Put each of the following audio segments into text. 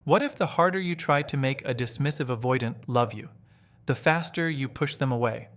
What if the harder you try to make a dismissive avoidant love you, the faster you push them away?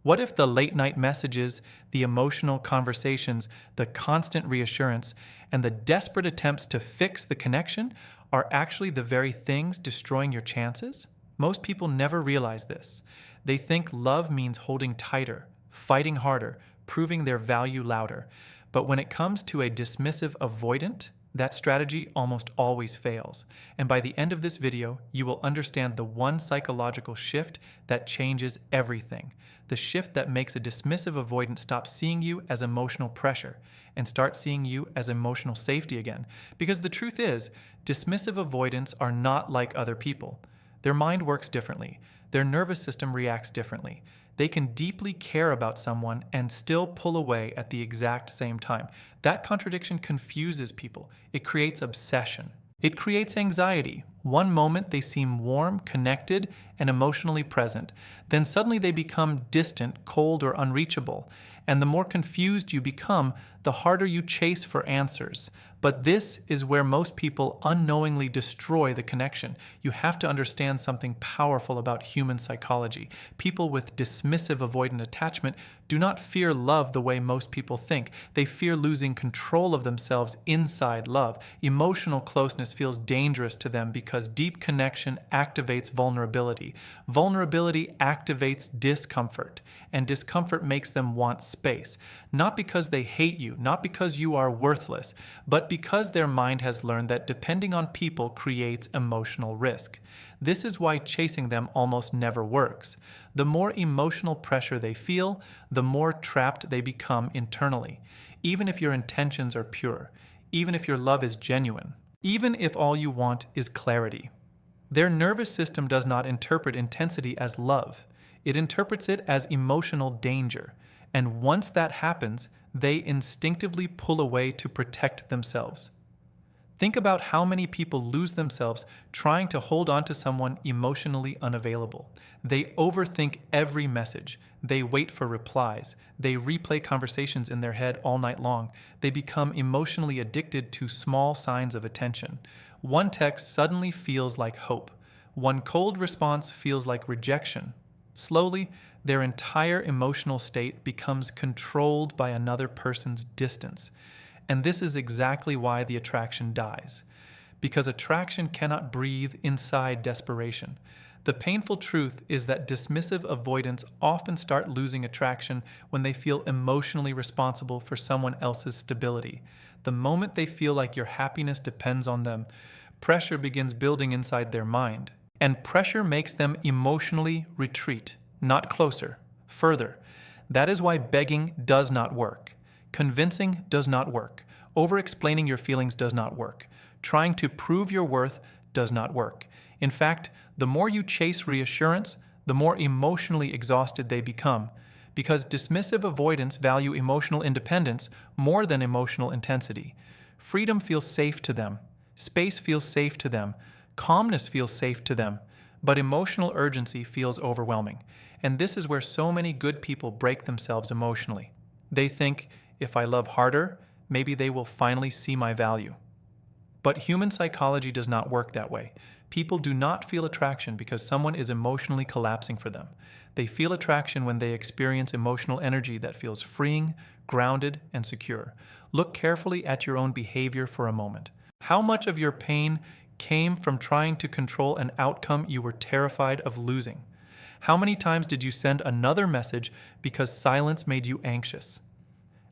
What if the late night messages, the emotional conversations, the constant reassurance, and the desperate attempts to fix the connection are actually the very things destroying your chances? Most people never realize this. They think love means holding tighter, fighting harder, proving their value louder. But when it comes to a dismissive avoidant, that strategy almost always fails. And by the end of this video, you will understand the one psychological shift that changes everything. The shift that makes a dismissive avoidant stop seeing you as emotional pressure and start seeing you as emotional safety again. Because the truth is, dismissive avoidants are not like other people. Their mind works differently. Their nervous system reacts differently. They can deeply care about someone and still pull away at the exact same time. That contradiction confuses people. It creates obsession. It creates anxiety. One moment they seem warm, connected, and emotionally present. Then suddenly they become distant, cold, or unreachable. And the more confused you become, the harder you chase for answers. But this is where most people unknowingly destroy the connection. You have to understand something powerful about human psychology. People with dismissive avoidant attachment do not fear love the way most people think. They fear losing control of themselves inside love. Emotional closeness feels dangerous to them because deep connection activates vulnerability. Vulnerability activates discomfort, and discomfort makes them want space. Not because they hate you, not because you are worthless, but because their mind has learned that depending on people creates emotional risk. This is why chasing them almost never works. The more emotional pressure they feel, the more trapped they become internally. Even if your intentions are pure, even if your love is genuine, even if all you want is clarity. Their nervous system does not interpret intensity as love. It interprets it as emotional danger. And once that happens, they instinctively pull away to protect themselves. Think about how many people lose themselves trying to hold on to someone emotionally unavailable. They overthink every message. They wait for replies. They replay conversations in their head all night long. They become emotionally addicted to small signs of attention. One text suddenly feels like hope. One cold response feels like rejection. Slowly, their entire emotional state becomes controlled by another person's distance. And this is exactly why the attraction dies. Because attraction cannot breathe inside desperation. The painful truth is that dismissive avoidants often start losing attraction when they feel emotionally responsible for someone else's stability. The moment they feel like your happiness depends on them, pressure begins building inside their mind. And pressure makes them emotionally retreat, not closer, further. That is why begging does not work. Convincing does not work. Over-explaining your feelings does not work. Trying to prove your worth does not work. In fact, the more you chase reassurance, the more emotionally exhausted they become. Because dismissive avoidants value emotional independence more than emotional intensity. Freedom feels safe to them. Space feels safe to them. Calmness feels safe to them. But emotional urgency feels overwhelming. And this is where so many good people break themselves emotionally. They think, if I love harder, maybe they will finally see my value. But human psychology does not work that way. People do not feel attraction because someone is emotionally collapsing for them. They feel attraction when they experience emotional energy that feels freeing, grounded, and secure. Look carefully at your own behavior for a moment. How much of your pain came from trying to control an outcome you were terrified of losing? How many times did you send another message because silence made you anxious?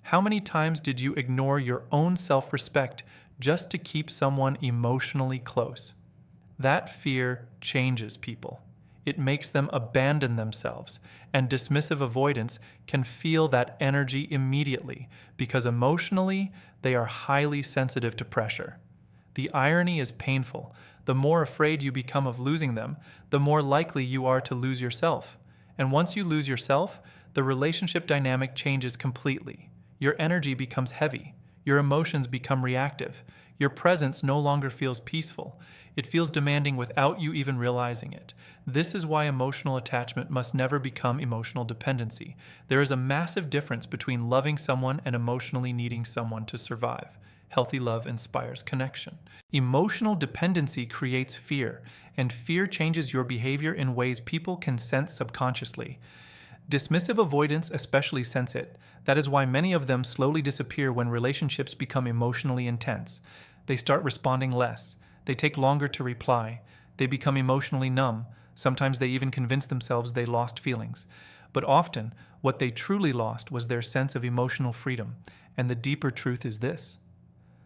How many times did you ignore your own self-respect just to keep someone emotionally close? That fear changes people. It makes them abandon themselves, and dismissive avoidants can feel that energy immediately because emotionally they are highly sensitive to pressure. The irony is painful. The more afraid you become of losing them, the more likely you are to lose yourself. And once you lose yourself, the relationship dynamic changes completely. Your energy becomes heavy. Your emotions become reactive. Your presence no longer feels peaceful. It feels demanding without you even realizing it. This is why emotional attachment must never become emotional dependency. There is a massive difference between loving someone and emotionally needing someone to survive. Healthy love inspires connection. Emotional dependency creates fear, and fear changes your behavior in ways people can sense subconsciously. Dismissive avoidants especially sense it. That is why many of them slowly disappear when relationships become emotionally intense. They start responding less. They take longer to reply. They become emotionally numb. Sometimes they even convince themselves they lost feelings. But often, what they truly lost was their sense of emotional freedom. And the deeper truth is this: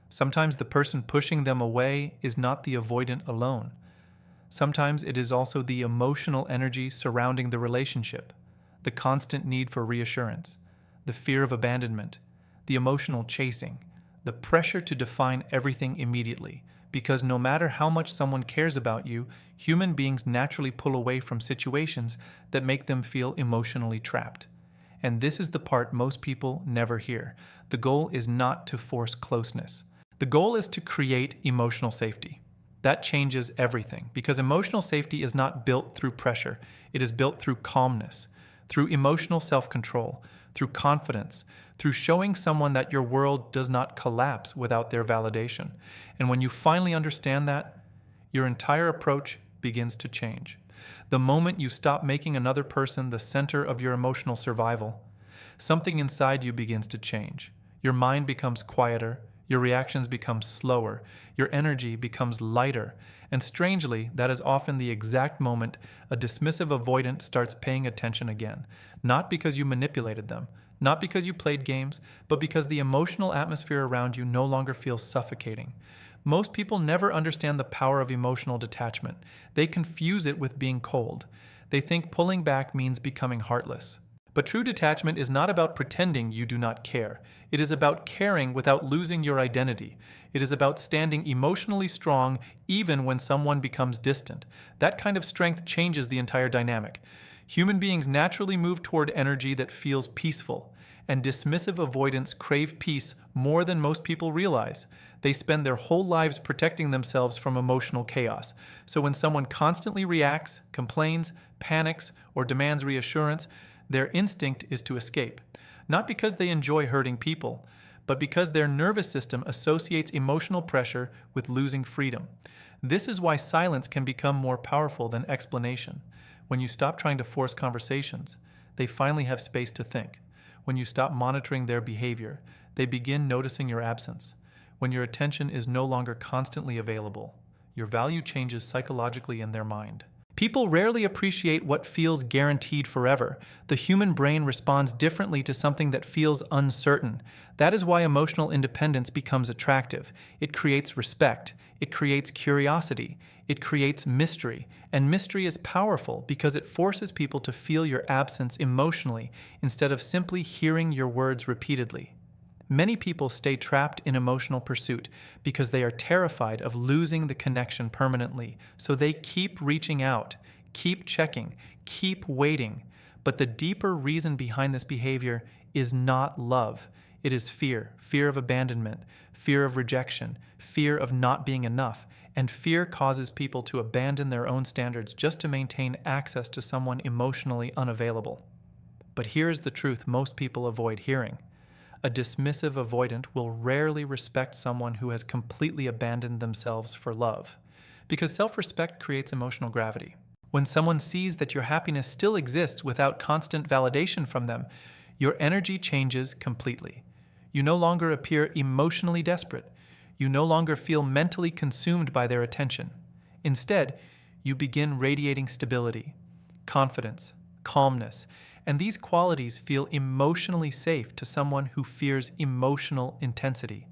sometimes the person pushing them away is not the avoidant alone. Sometimes it is also the emotional energy surrounding the relationship, the constant need for reassurance, the fear of abandonment, the emotional chasing, the pressure to define everything immediately. Because no matter how much someone cares about you, human beings naturally pull away from situations that make them feel emotionally trapped. And this is the part most people never hear. The goal is not to force closeness. The goal is to create emotional safety. That changes everything, because emotional safety is not built through pressure. It is built through calmness, through emotional self-control, through confidence, through showing someone that your world does not collapse without their validation. And when you finally understand that, your entire approach begins to change. The moment you stop making another person the center of your emotional survival, something inside you begins to change. Your mind becomes quieter, your reactions become slower, your energy becomes lighter, and strangely, that is often the exact moment a dismissive avoidant starts paying attention again. Not because you manipulated them, not because you played games, but because the emotional atmosphere around you no longer feels suffocating. Most people never understand the power of emotional detachment. They confuse it with being cold. They think pulling back means becoming heartless. But true detachment is not about pretending you do not care. It is about caring without losing your identity. It is about standing emotionally strong even when someone becomes distant. That kind of strength changes the entire dynamic. Human beings naturally move toward energy that feels peaceful, and dismissive avoidants crave peace more than most people realize. They spend their whole lives protecting themselves from emotional chaos. So when someone constantly reacts, complains, panics, or demands reassurance, their instinct is to escape. Not because they enjoy hurting people, but because their nervous system associates emotional pressure with losing freedom. This is why silence can become more powerful than explanation. When you stop trying to force conversations, they finally have space to think. When you stop monitoring their behavior, they begin noticing your absence. When your attention is no longer constantly available, your value changes psychologically in their mind. People rarely appreciate what feels guaranteed forever. The human brain responds differently to something that feels uncertain. That is why emotional independence becomes attractive. It creates respect. It creates curiosity. It creates mystery. And mystery is powerful because it forces people to feel your absence emotionally instead of simply hearing your words repeatedly. Many people stay trapped in emotional pursuit because they are terrified of losing the connection permanently, so they keep reaching out, keep checking, keep waiting. But the deeper reason behind this behavior is not love. It is fear, fear of abandonment, fear of rejection, fear of not being enough, and fear causes people to abandon their own standards just to maintain access to someone emotionally unavailable. But here is the truth most people avoid hearing. A dismissive avoidant will rarely respect someone who has completely abandoned themselves for love, because self-respect creates emotional gravity. When someone sees that your happiness still exists without constant validation from them, your energy changes completely. You no longer appear emotionally desperate. You no longer feel mentally consumed by their attention. Instead, you begin radiating stability, confidence, calmness, and these qualities feel emotionally safe to someone who fears emotional intensity.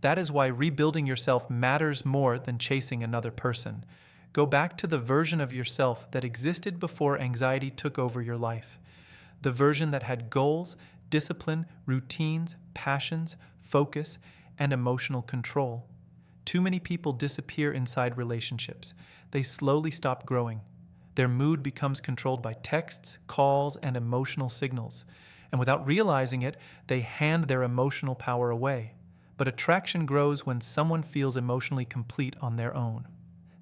That is why rebuilding yourself matters more than chasing another person. Go back to the version of yourself that existed before anxiety took over your life. The version that had goals, discipline, routines, passions, focus, and emotional control. Too many people disappear inside relationships. They slowly stop growing. Their mood becomes controlled by texts, calls, and emotional signals. And without realizing it, they hand their emotional power away. But attraction grows when someone feels emotionally complete on their own.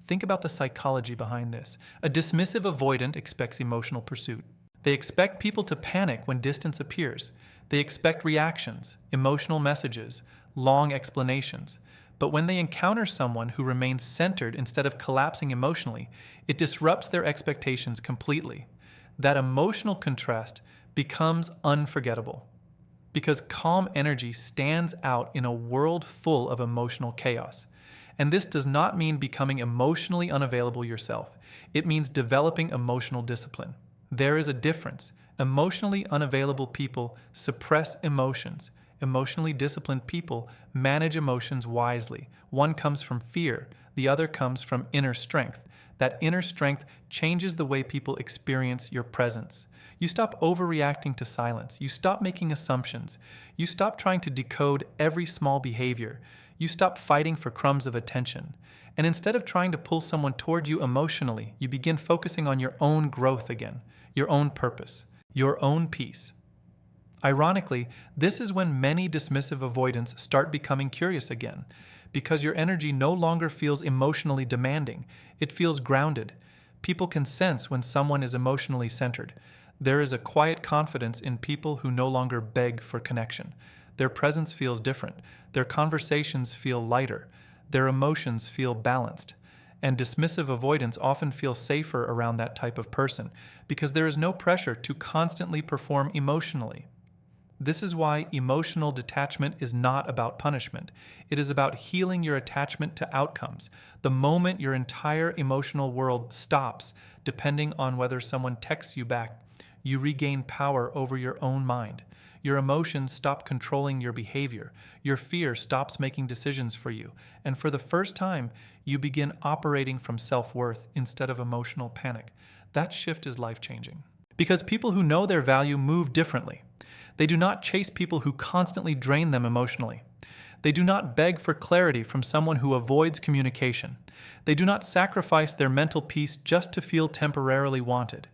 Think about the psychology behind this. A dismissive avoidant expects emotional pursuit. They expect people to panic when distance appears. They expect reactions, emotional messages, long explanations. But when they encounter someone who remains centered instead of collapsing emotionally, it disrupts their expectations completely. That emotional contrast becomes unforgettable because calm energy stands out in a world full of emotional chaos. And this does not mean becoming emotionally unavailable yourself. It means developing emotional discipline. There is a difference. Emotionally unavailable people suppress emotions. Emotionally disciplined people manage emotions wisely. One comes from fear, the other comes from inner strength. That inner strength changes the way people experience your presence. You stop overreacting to silence. You stop making assumptions. You stop trying to decode every small behavior. You stop fighting for crumbs of attention. And instead of trying to pull someone toward you emotionally, you begin focusing on your own growth again, your own purpose, your own peace. Ironically, this is when many dismissive avoidants start becoming curious again, because your energy no longer feels emotionally demanding. It feels grounded. People can sense when someone is emotionally centered. There is a quiet confidence in people who no longer beg for connection. Their presence feels different. Their conversations feel lighter. Their emotions feel balanced. And dismissive avoidants often feel safer around that type of person because there is no pressure to constantly perform emotionally. This is why emotional detachment is not about punishment. It is about healing your attachment to outcomes. The moment your entire emotional world stops, depending on whether someone texts you back, you regain power over your own mind. Your emotions stop controlling your behavior. Your fear stops making decisions for you. And for the first time, you begin operating from self-worth instead of emotional panic. That shift is life-changing. Because people who know their value move differently. They do not chase people who constantly drain them emotionally. They do not beg for clarity from someone who avoids communication. They do not sacrifice their mental peace just to feel temporarily wanted.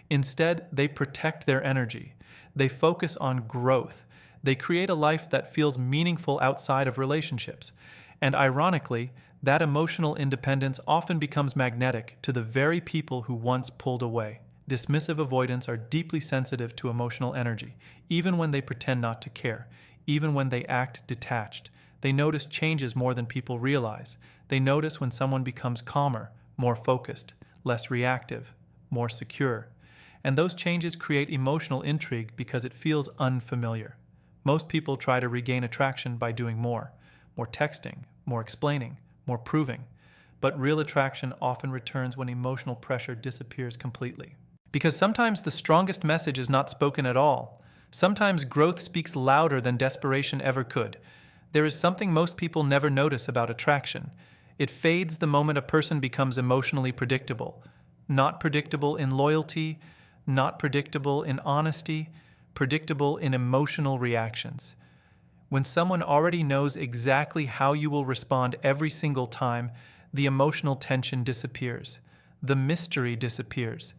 Instead, they protect their energy. They focus on growth. They create a life that feels meaningful outside of relationships. And ironically, that emotional independence often becomes magnetic to the very people who once pulled away. Dismissive avoidants are deeply sensitive to emotional energy, even when they pretend not to care, even when they act detached. They notice changes more than people realize. They notice when someone becomes calmer, more focused, less reactive, more secure. And those changes create emotional intrigue because it feels unfamiliar. Most people try to regain attraction by doing more texting, more explaining, more proving. But real attraction often returns when emotional pressure disappears completely. Because sometimes the strongest message is not spoken at all. Sometimes growth speaks louder than desperation ever could. There is something most people never notice about attraction. It fades the moment a person becomes emotionally predictable. Not predictable in loyalty, not predictable in honesty, predictable in emotional reactions. When someone already knows exactly how you will respond every single time, the emotional tension disappears. The mystery disappears.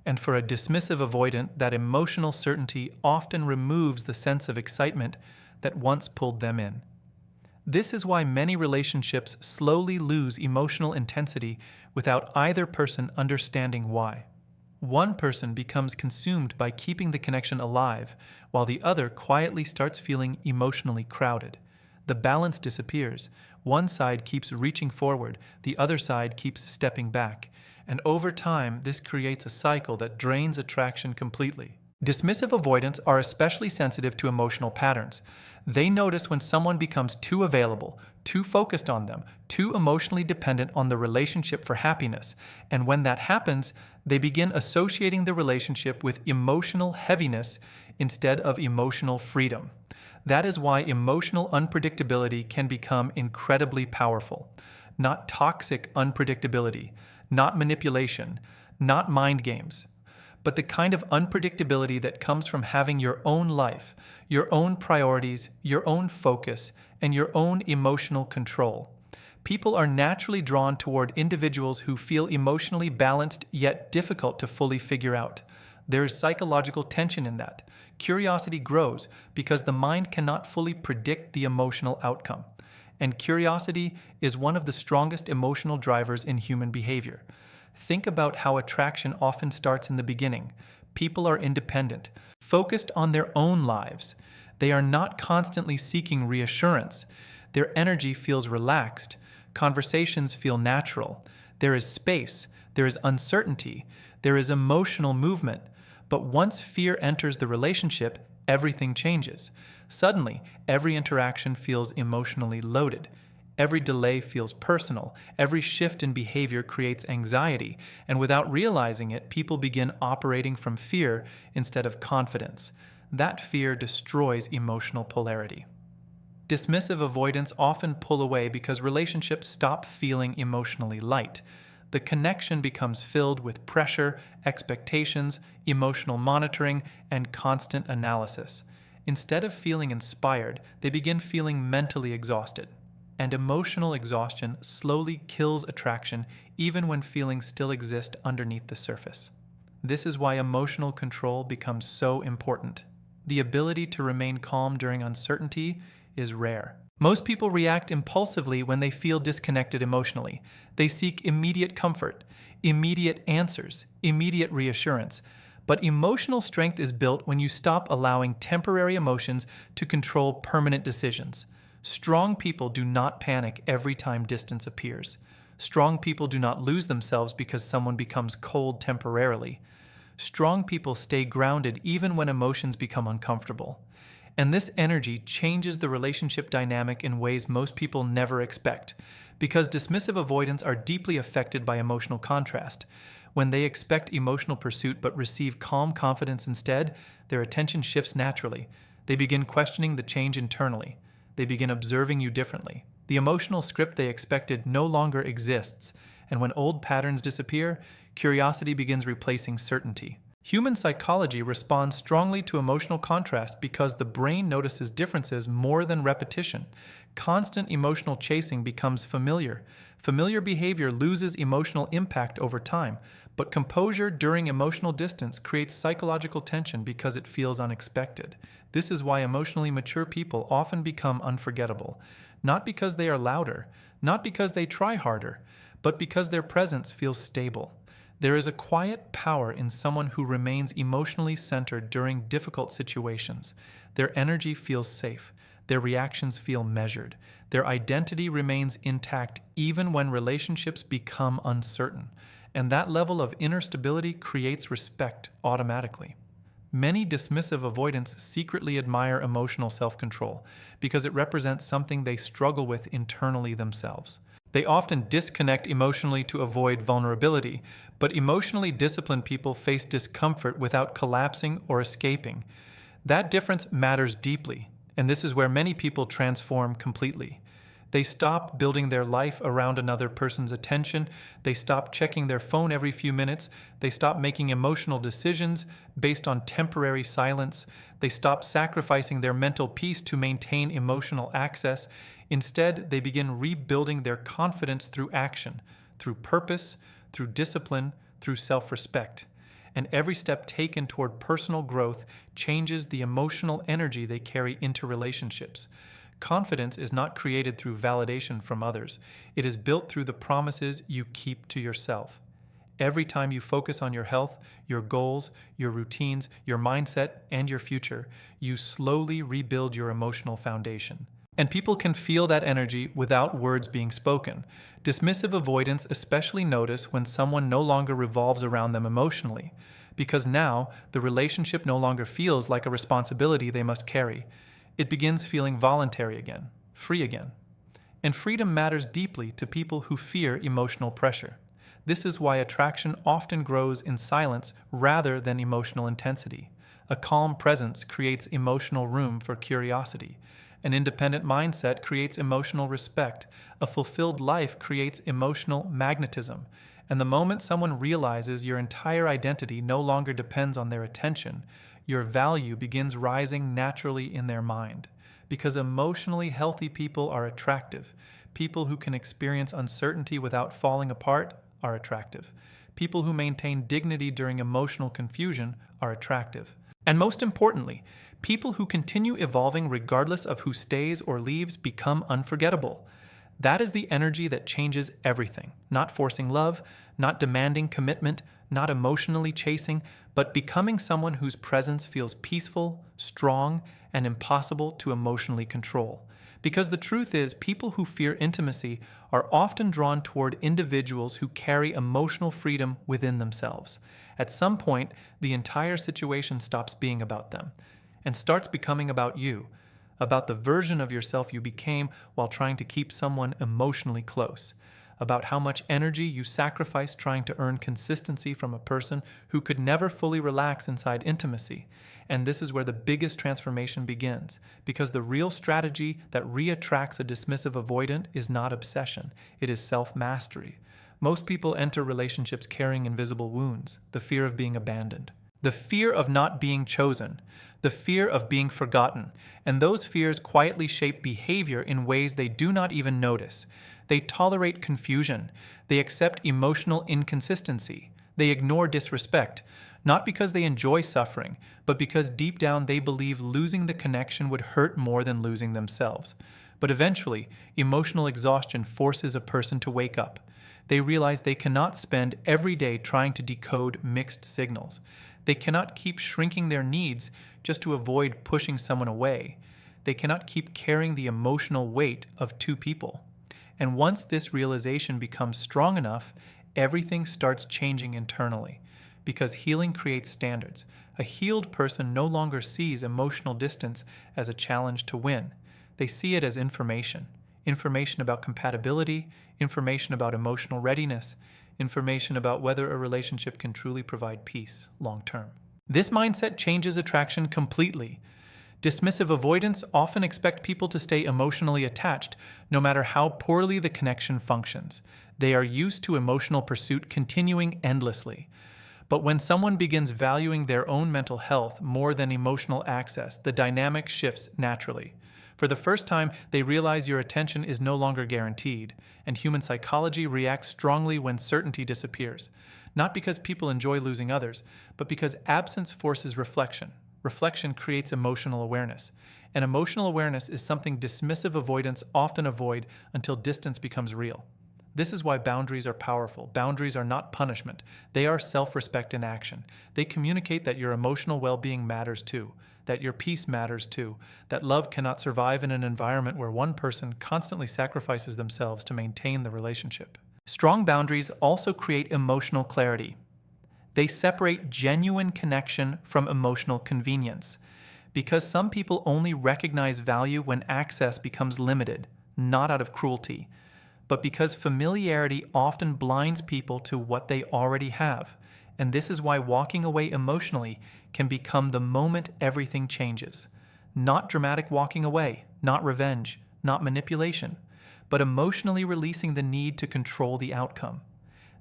And for a dismissive avoidant, that emotional certainty often removes the sense of excitement that once pulled them in. This is why many relationships slowly lose emotional intensity without either person understanding why. One person becomes consumed by keeping the connection alive, while the other quietly starts feeling emotionally crowded. The balance disappears. One side keeps reaching forward, the other side keeps stepping back. And over time, this creates a cycle that drains attraction completely. Dismissive avoidants are especially sensitive to emotional patterns. They notice when someone becomes too available, too focused on them, too emotionally dependent on the relationship for happiness. And when that happens, they begin associating the relationship with emotional heaviness instead of emotional freedom. That is why emotional unpredictability can become incredibly powerful. Not toxic unpredictability, not manipulation, not mind games, but the kind of unpredictability that comes from having your own life, your own priorities, your own focus, and your own emotional control. People are naturally drawn toward individuals who feel emotionally balanced yet difficult to fully figure out. There is psychological tension in that. Curiosity grows because the mind cannot fully predict the emotional outcome. And curiosity is one of the strongest emotional drivers in human behavior. Think about how attraction often starts in the beginning. People are independent, focused on their own lives. They are not constantly seeking reassurance. Their energy feels relaxed. Conversations feel natural. There is space. There is uncertainty. There is emotional movement. But once fear enters the relationship, everything changes. Suddenly, every interaction feels emotionally loaded. Every delay feels personal. Every shift in behavior creates anxiety. And without realizing it, people begin operating from fear instead of confidence. That fear destroys emotional polarity. Dismissive avoidants often pull away because relationships stop feeling emotionally light. The connection becomes filled with pressure, expectations, emotional monitoring, and constant analysis. Instead of feeling inspired, they begin feeling mentally exhausted. And emotional exhaustion slowly kills attraction even when feelings still exist underneath the surface. This is why emotional control becomes so important. The ability to remain calm during uncertainty is rare. Most people react impulsively when they feel disconnected emotionally. They seek immediate comfort, immediate answers, immediate reassurance. But emotional strength is built when you stop allowing temporary emotions to control permanent decisions. Strong people do not panic every time distance appears. Strong people do not lose themselves because someone becomes cold temporarily. Strong people stay grounded even when emotions become uncomfortable. And this energy changes the relationship dynamic in ways most people never expect, because dismissive avoidants are deeply affected by emotional contrast. When they expect emotional pursuit but receive calm confidence instead, their attention shifts naturally. They begin questioning the change internally. They begin observing you differently. The emotional script they expected no longer exists, and when old patterns disappear, curiosity begins replacing certainty. Human psychology responds strongly to emotional contrast because the brain notices differences more than repetition. Constant emotional chasing becomes familiar. Familiar behavior loses emotional impact over time, but composure during emotional distance creates psychological tension because it feels unexpected. This is why emotionally mature people often become unforgettable, not because they are louder, not because they try harder, but because their presence feels stable. There is a quiet power in someone who remains emotionally centered during difficult situations. Their energy feels safe. Their reactions feel measured. Their identity remains intact even when relationships become uncertain. And that level of inner stability creates respect automatically. Many dismissive avoidants secretly admire emotional self-control because it represents something they struggle with internally themselves. They often disconnect emotionally to avoid vulnerability, but emotionally disciplined people face discomfort without collapsing or escaping. That difference matters deeply, and this is where many people transform completely. They stop building their life around another person's attention. They stop checking their phone every few minutes. They stop making emotional decisions based on temporary silence. They stop sacrificing their mental peace to maintain emotional access. Instead, they begin rebuilding their confidence through action, through purpose, through discipline, through self-respect. And every step taken toward personal growth changes the emotional energy they carry into relationships. Confidence is not created through validation from others. It is built through the promises you keep to yourself. Every time you focus on your health, your goals, your routines, your mindset, and your future, you slowly rebuild your emotional foundation. And people can feel that energy without words being spoken. Dismissive avoidants especially notice when someone no longer revolves around them emotionally, because now the relationship no longer feels like a responsibility they must carry. It begins feeling voluntary again, free again. And freedom matters deeply to people who fear emotional pressure. This is why attraction often grows in silence rather than emotional intensity. A calm presence creates emotional room for curiosity. An independent mindset creates emotional respect. A fulfilled life creates emotional magnetism. And the moment someone realizes your entire identity no longer depends on their attention, your value begins rising naturally in their mind. Because emotionally healthy people are attractive. People who can experience uncertainty without falling apart are attractive. People who maintain dignity during emotional confusion are attractive. And most importantly, people who continue evolving regardless of who stays or leaves become unforgettable. That is the energy that changes everything. Not forcing love, not demanding commitment, not emotionally chasing, but becoming someone whose presence feels peaceful, strong, and impossible to emotionally control. Because the truth is, people who fear intimacy are often drawn toward individuals who carry emotional freedom within themselves. At some point, the entire situation stops being about them and starts becoming about you, about the version of yourself you became while trying to keep someone emotionally close, about how much energy you sacrifice trying to earn consistency from a person who could never fully relax inside intimacy. And this is where the biggest transformation begins, because the real strategy that reattracts a dismissive avoidant is not obsession, it is self-mastery. Most people enter relationships carrying invisible wounds, the fear of being abandoned, the fear of not being chosen, the fear of being forgotten, and those fears quietly shape behavior in ways they do not even notice. They tolerate confusion, they accept emotional inconsistency, they ignore disrespect, not because they enjoy suffering, but because deep down they believe losing the connection would hurt more than losing themselves. But eventually, emotional exhaustion forces a person to wake up. They realize they cannot spend every day trying to decode mixed signals. They cannot keep shrinking their needs just to avoid pushing someone away. They cannot keep carrying the emotional weight of two people. And once this realization becomes strong enough, everything starts changing internally. Because healing creates standards. A healed person no longer sees emotional distance as a challenge to win. They see it as information. Information about compatibility, information about emotional readiness, information about whether a relationship can truly provide peace long term. This mindset changes attraction completely. Dismissive avoidants often expect people to stay emotionally attached, no matter how poorly the connection functions. They are used to emotional pursuit continuing endlessly. But when someone begins valuing their own mental health more than emotional access, the dynamic shifts naturally. For the first time, they realize your attention is no longer guaranteed, and human psychology reacts strongly when certainty disappears. Not because people enjoy losing others, but because absence forces reflection. Reflection creates emotional awareness. And emotional awareness is something dismissive avoidants often avoid until distance becomes real. This is why boundaries are powerful. Boundaries are not punishment. They are self-respect in action. They communicate that your emotional well-being matters too, that your peace matters too, that love cannot survive in an environment where one person constantly sacrifices themselves to maintain the relationship. Strong boundaries also create emotional clarity. They separate genuine connection from emotional convenience, because some people only recognize value when access becomes limited, not out of cruelty, but because familiarity often blinds people to what they already have. And this is why walking away emotionally can become the moment everything changes. Not dramatic walking away, not revenge, not manipulation, but emotionally releasing the need to control the outcome.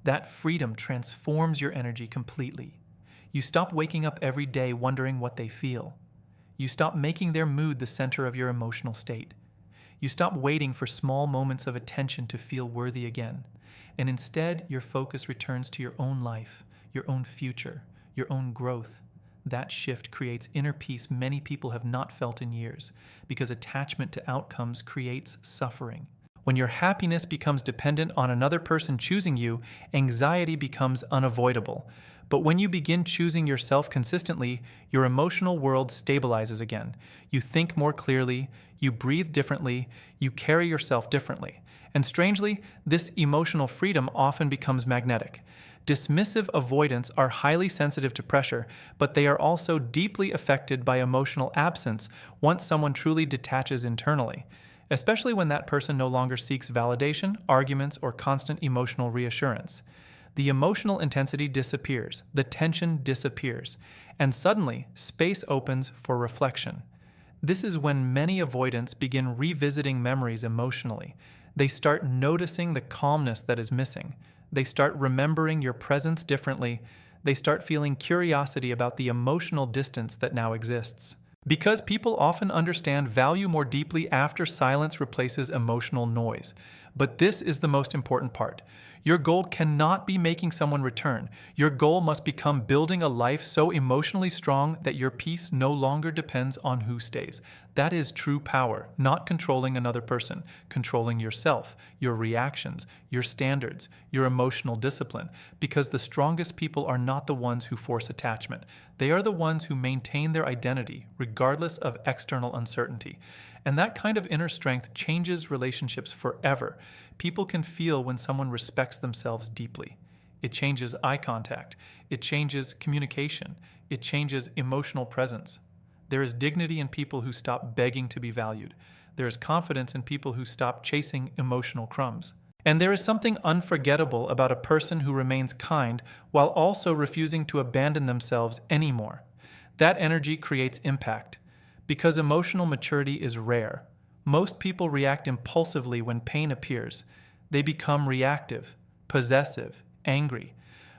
That freedom transforms your energy completely. You stop waking up every day wondering what they feel. You stop making their mood the center of your emotional state. You stop waiting for small moments of attention to feel worthy again. And instead, your focus returns to your own life, your own future, your own growth. That shift creates inner peace many people have not felt in years, because attachment to outcomes creates suffering. When your happiness becomes dependent on another person choosing you, anxiety becomes unavoidable. But when you begin choosing yourself consistently, your emotional world stabilizes again. You think more clearly, you breathe differently, you carry yourself differently. And strangely, this emotional freedom often becomes magnetic. Dismissive avoidants are highly sensitive to pressure, but they are also deeply affected by emotional absence once someone truly detaches internally. Especially when that person no longer seeks validation, arguments, or constant emotional reassurance. The emotional intensity disappears, the tension disappears, and suddenly space opens for reflection. This is when many avoidants begin revisiting memories emotionally. They start noticing the calmness that is missing. They start remembering your presence differently. They start feeling curiosity about the emotional distance that now exists. Because people often understand value more deeply after silence replaces emotional noise. But this is the most important part. Your goal cannot be making someone return. Your goal must become building a life so emotionally strong that your peace no longer depends on who stays. That is true power, not controlling another person, controlling yourself, your reactions, your standards, your emotional discipline. Because the strongest people are not the ones who force attachment. They are the ones who maintain their identity, regardless of external uncertainty. And that kind of inner strength changes relationships forever. People can feel when someone respects themselves deeply. It changes eye contact. It changes communication. It changes emotional presence. There is dignity in people who stop begging to be valued. There is confidence in people who stop chasing emotional crumbs. And there is something unforgettable about a person who remains kind while also refusing to abandon themselves anymore. That energy creates impact. Because emotional maturity is rare. Most people react impulsively when pain appears. They become reactive, possessive, angry.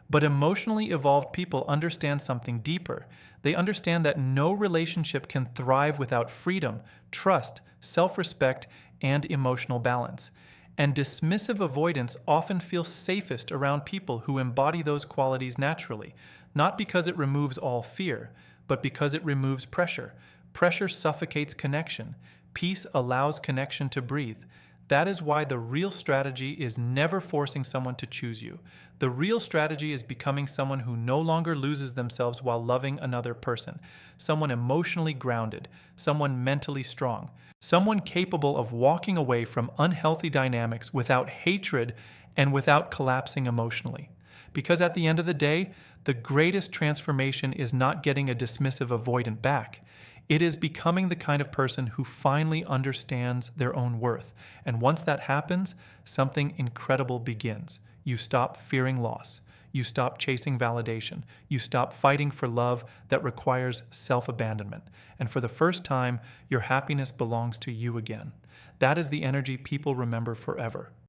But emotionally evolved people understand something deeper. They understand that no relationship can thrive without freedom, trust, self-respect, and emotional balance. And dismissive avoidants often feel safest around people who embody those qualities naturally, not because it removes all fear, but because it removes pressure. Pressure suffocates connection. Peace allows connection to breathe. That is why the real strategy is never forcing someone to choose you. The real strategy is becoming someone who no longer loses themselves while loving another person. Someone emotionally grounded, someone mentally strong, someone capable of walking away from unhealthy dynamics without hatred and without collapsing emotionally. Because at the end of the day, the greatest transformation is not getting a dismissive avoidant back. It is becoming the kind of person who finally understands their own worth. And once that happens, something incredible begins. You stop fearing loss. You stop chasing validation. You stop fighting for love that requires self-abandonment. And for the first time, your happiness belongs to you again. That is the energy people remember forever.